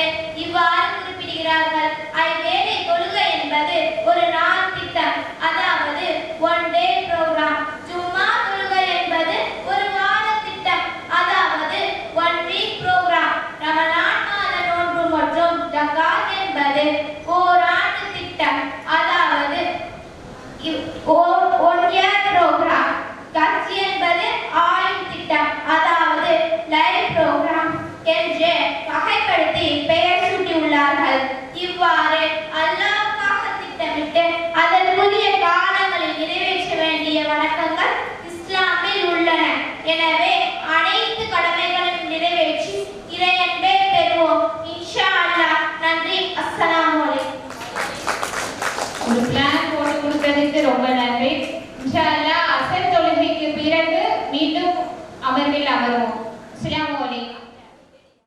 சம்பந்தப்பட்டு இவ்வாறு குறிப்பிடுகிறார்கள். ஐவேளை தொழுகை என்பது ஒரு நாள் திட்டம், அதாவது ஒன் டே ப்ரோக்ராம். ஜும்மா தொழுகை என்பது ஒரு வார திட்டம், அதாவது ஒன் வீக் ப்ரோக்ராம். ரமலான் மாத நோன்பு மற்றும் ஜகாத் என்பது ஓராண்டு திட்டம், அதாவது ஒன் இயர் ப்ரோக்ராம். கட்சி என்பது ஆயுள் திட்டம், அதாவது லைஃப் ப்ரோக்ராம் என்று வகைப்படுத்தி பெயர் சூட்டியுள்ளார்கள். இவ்வாறு அல்லாஹ்வுக்காக திட்டமிட்டு அதற்குரிய காலங்களில் நிறைவேற்ற வேண்டிய வணக்கங்கள் இஸ்லாமில் உள்ளன. எனவே அனைத்து கடமைகளையும் நிறைவேற்றி இறையன்பை பெறுவோம் இன்ஷா அல்லாஹ். நன்றி. அஸ்ஸலாமு அலைக்கும். ஒரு பிளான் போட்டு கொடுத்ததுக்கு ரொம்ப நன்றி. இன்ஷா அல்லாஹ் அசர் தொழுகைக்கு பிறகு மீண்டும் அமர்வில் அமர்வோம். அஸ்ஸலாமு அலைக்கும்.